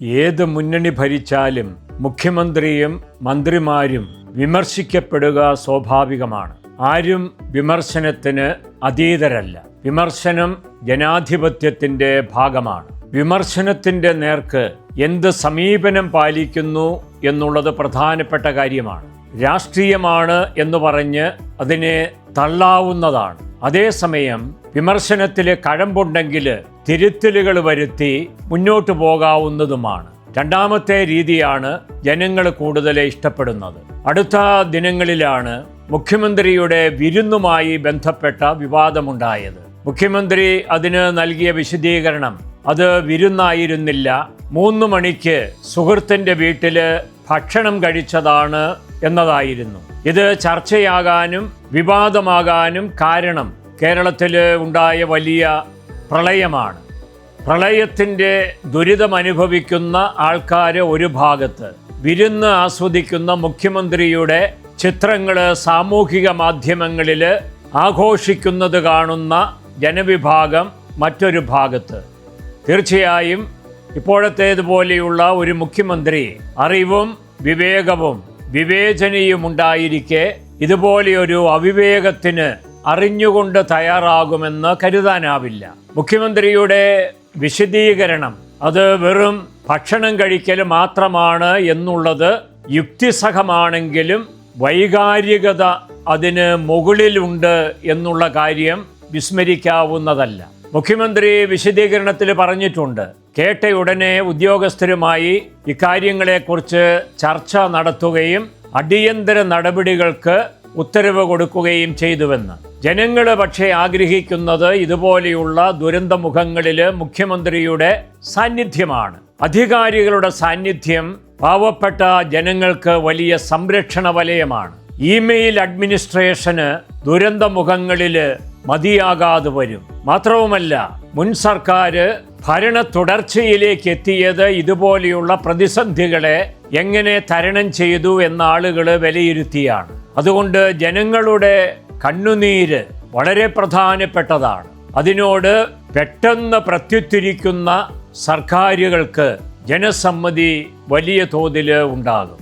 ഏത് മുന്നണി ഭരിച്ചാലും മുഖ്യമന്ത്രിയും മന്ത്രിമാരും വിമർശിക്കപ്പെടുക സ്വാഭാവികമാണ്. ആരും വിമർശനത്തിന് അതീതരല്ല. വിമർശനം ജനാധിപത്യത്തിൻ്റെ ഭാഗമാണ്. വിമർശനത്തിൻ്റെ നേർക്ക് എന്ത് സമീപനം പാലിക്കുന്നു എന്നുള്ളത് പ്രധാനപ്പെട്ട കാര്യമാണ്. രാഷ്ട്രീയമാണ് എന്ന് പറഞ്ഞ് അതിനെ തള്ളാവുന്നതാണ്. അതേസമയം വിമർശനത്തിൽ കഴമ്പുണ്ടെങ്കിൽ തിരുത്തലുകൾ വരുത്തി മുന്നോട്ട് പോകാവുന്നതുമാണ്. രണ്ടാമത്തെ രീതിയാണ് ജനങ്ങൾ കൂടുതൽ ഇഷ്ടപ്പെടുന്നത്. അടുത്ത ദിനങ്ങളിലാണ് മുഖ്യമന്ത്രിയുടെ വിരുന്നുമായി ബന്ധപ്പെട്ട വിവാദമുണ്ടായത്. മുഖ്യമന്ത്രി അതിന് നൽകിയ വിശദീകരണം അത് വിരുന്നായിരുന്നില്ല, 3 മണിക്ക് സുഹൃത്തിൻ്റെ വീട്ടിൽ ഭക്ഷണം കഴിച്ചതാണ് എന്നതായിരുന്നു. ഇത് ചർച്ചയാകാനും വിവാദമാകാനും കാരണം കേരളത്തിൽ ഉണ്ടായ വലിയ പ്രളയമാണ്. പ്രളയത്തിൻ്റെ ദുരിതമനുഭവിക്കുന്ന ആൾക്കാർ ഒരു ഭാഗത്ത്, വിരുന്ന് ആസ്വദിക്കുന്ന മുഖ്യമന്ത്രിയുടെ ചിത്രങ്ങൾ സാമൂഹിക മാധ്യമങ്ങളിൽ ആഘോഷിക്കുന്നത് കാണുന്ന ജനവിഭാഗം മറ്റൊരു ഭാഗത്ത്. തീർച്ചയായും ഇപ്പോഴത്തേതുപോലെയുള്ള ഒരു മുഖ്യമന്ത്രി അറിവും വിവേകവും വിവേചനയും ഉണ്ടായിരിക്കെ ഇതുപോലെയൊരു അവിവേകത്തിന് അറിഞ്ഞുകൊണ്ട് തയ്യാറാകുമെന്ന് കരുതാനാവില്ല. മുഖ്യമന്ത്രിയുടെ വിശദീകരണം അത് വെറും ഭക്ഷണം കഴിക്കൽ മാത്രമാണ് എന്നുള്ളത് യുക്തിസഹമാണെങ്കിലും വൈകാരികത അതിന് മുകളിലുണ്ട് എന്നുള്ള കാര്യം വിസ്മരിക്കാവുന്നതല്ല. മുഖ്യമന്ത്രി വിശദീകരണത്തിൽ പറഞ്ഞിട്ടുണ്ട്, കേട്ടയുടനെ ഉദ്യോഗസ്ഥരുമായി ഇക്കാര്യങ്ങളെക്കുറിച്ച് ചർച്ച നടത്തുകയും അടിയന്തര നടപടികൾക്ക് ഉത്തരവ് കൊടുക്കുകയും ചെയ്തുവെന്ന്. ജനങ്ങൾ പക്ഷേ ആഗ്രഹിക്കുന്നത് ഇതുപോലെയുള്ള ദുരന്തമുഖങ്ങളിൽ മുഖ്യമന്ത്രിയുടെ സാന്നിധ്യമാണ്. അധികാരികളുടെ സാന്നിധ്യം പാവപ്പെട്ട ജനങ്ങൾക്ക് വലിയ സംരക്ഷണ വലയമാണ്. ഇമെയിൽ അഡ്മിനിസ്ട്രേഷന് ദുരന്തമുഖങ്ങളിൽ മതിയാകാതെ വരും. മാത്രവുമല്ല, മുൻ സർക്കാർ ഭരണ തുടർച്ചയിലേക്ക് എത്തിയത് ഇതുപോലെയുള്ള പ്രതിസന്ധികളെ എങ്ങനെ തരണം ചെയ്തു എന്ന ആളുകൾ വിലയിരുത്തിയാണ്. അതുകൊണ്ട് ജനങ്ങളുടെ കണ്ണുനീര് വളരെ പ്രധാനപ്പെട്ടതാണ്. അതിനോട് പെട്ടെന്ന് പ്രത്യുത്തരിക്കുന്ന സർക്കാരുകൾക്ക് ജനസമ്മതി വലിയ തോതിൽ ഉണ്ടാകും.